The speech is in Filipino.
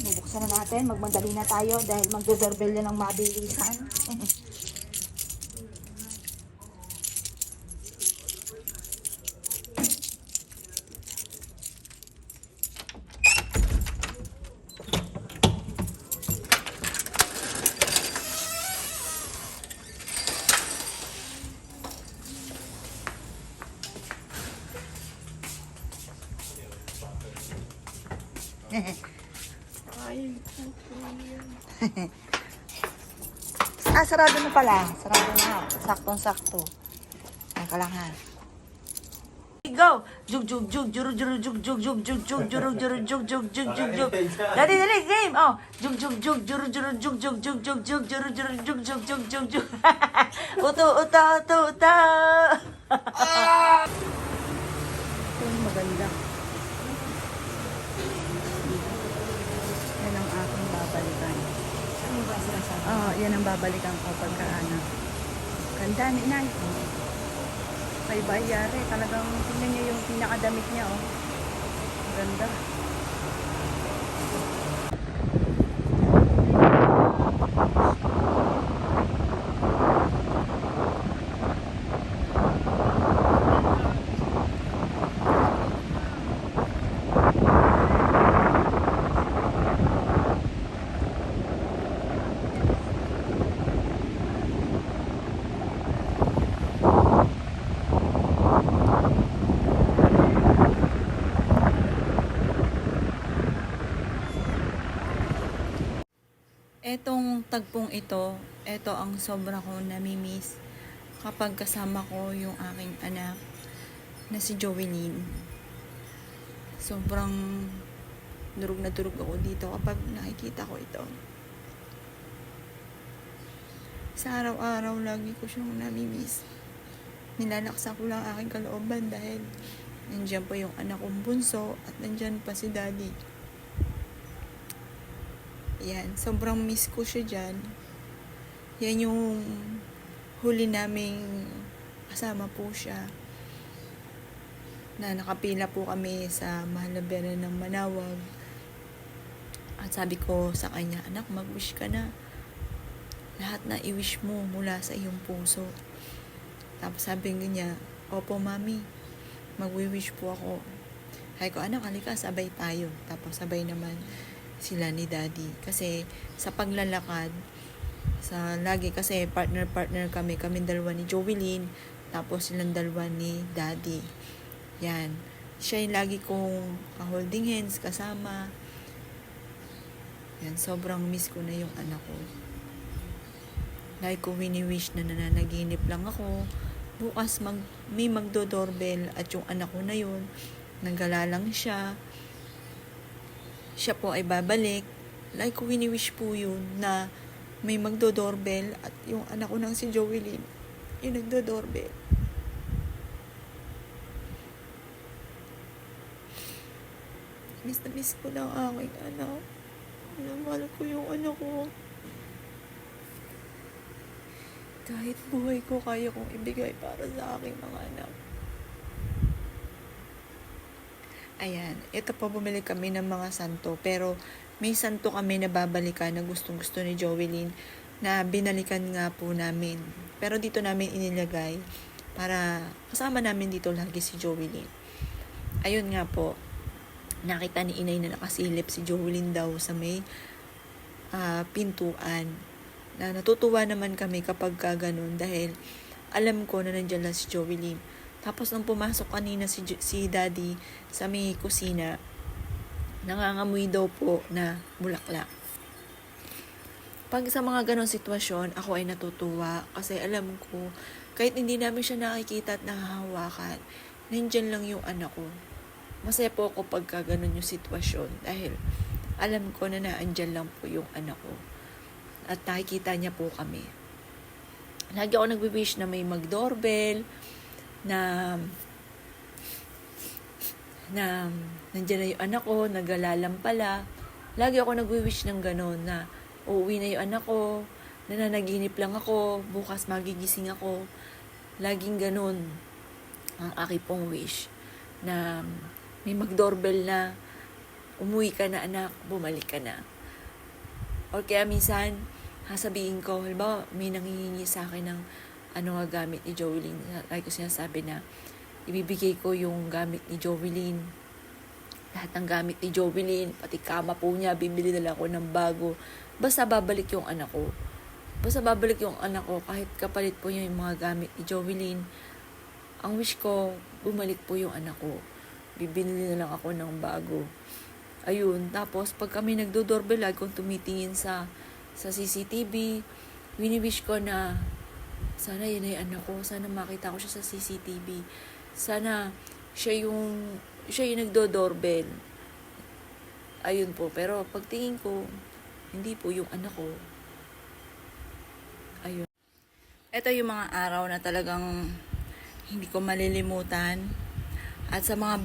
bubuksan na natin. Magmadali na tayo dahil magdodoorbell na ng mabilisan. Sarado na pala. Sarado na. Saktong-sakto. Teka lang ha. Go! Jug jug jug jug jug jug jug jug jug jug jug jug jug jug jug jug jug. Dali dali game. Oh, jug jug jug jug jug jug jug jug jug jug jug jug jug jug jug jug. Uto uto uto uto. Ito maganda. Yan ang aking babalikan. Ano ba sinasabi? Yan ang babalikan ko pagka ano. Ganda ni Inay. Kay Bayari, talagang tingnan niyo yung pinakadamit niya, oh. Ganda. Etong tagpong ito ang sobra ko namimiss kapag kasama ko yung aking anak na si Joelyn. Sobrang durog na durog ako dito kapag nakikita ko ito. Sa araw-araw lagi ko siyang namimiss. Nilalaksa ko lang aking kalooban dahil nandiyan pa yung anak kong bunso at nandiyan pa si daddy. Yan, sobrang miss ko siya dyan. Yan yung huli naming kasama po siya. Na nakapila po kami sa Mahalaberan ng Manawag. At sabi ko sa kanya, anak, mag-wish ka na. Lahat na i-wish mo mula sa iyong puso. Tapos sabi niya, opo mami, mag-wish po ako. Sabi ko, anak, halika, sabay tayo. Tapos sabay naman sila ni daddy. Kasi sa paglalakad, kasi partner kami dalawa ni Joelyn, tapos silang dalawa ni daddy. Yan. Siya yung lagi kong holding hands kasama. Yan, sobrang miss ko na yung anak ko. Lagi ko wini-wish na nananaginip lang ako. Bukas may magdo-doorbell at yung anak ko na yun, nagalalang siya. Siya po ay babalik. Like ko wini-wish po yun na may magdo-doorbell at yung anak ko nang si Joelyn yung nagdo-doorbell. Miss na miss ko ng aking anak. Mahal ko yung anak ko. Kahit buhay ko kaya kong ibigay para sa aking mga anak. Ayan, ito po bumili kami ng mga santo, pero may santo kami na babalikan na gustong-gusto ni Joelyn na binalikan nga po namin. Pero dito namin inilagay para kasama namin dito lagi si Joelyn. Ayun nga po, nakita ni Inay na nakasilip si Joelyn daw sa may pintuan. Na natutuwa naman kami kapag ganun dahil alam ko na nandiyan lang si Joelyn. Tapos nung pumasok kanina si daddy sa may kusina, nangangamoy daw po na bulaklak. Pag sa mga ganong sitwasyon, ako ay natutuwa kasi alam ko, kahit hindi namin siya nakikita at nahahawakan, nandyan lang yung anak ko. Masaya po ako pagka ganon yung sitwasyon dahil alam ko na naandyan lang po yung anak ko. At nakikita niya po kami. Lagi ako nagwi-wish na may mag-doorbell, na nandiyan na yung anak ko, nagalalang pala. Lagi ako nagwi-wish ng gano'n na uuwi na yung anak ko, nananaginip lang ako, bukas magigising ako. Laging gano'n ang aking pong wish na may mag-doorbell na umuwi ka na anak, bumalik ka na. Or kaya minsan, sasabihin ko, halimbawa, may nangihingi sa akin ng gamit ni Jovelyn. Like ko sinasabi na, ibibigay ko yung gamit ni Jovelyn. Lahat ng gamit ni Jovelyn, pati kama po niya, bibili na lang ako ng bago. Basta babalik yung anak ko. Kahit kapalit po yung mga gamit ni Jovelyn. Ang wish ko, bumalik po yung anak ko. Bibili na lang ako ng bago. Ayun, tapos pag kami nagdo-doorbell, kung tumitingin sa CCTV, wini-wish ko na sana yun ay anak ko, sana makita ko siya sa CCTV. Sana siya yung nagdo-doorbell. Ayun po, pero pagtingin ko, hindi po yung anak ko. Ayun. Ito yung mga araw na talagang hindi ko malilimutan. At sa mga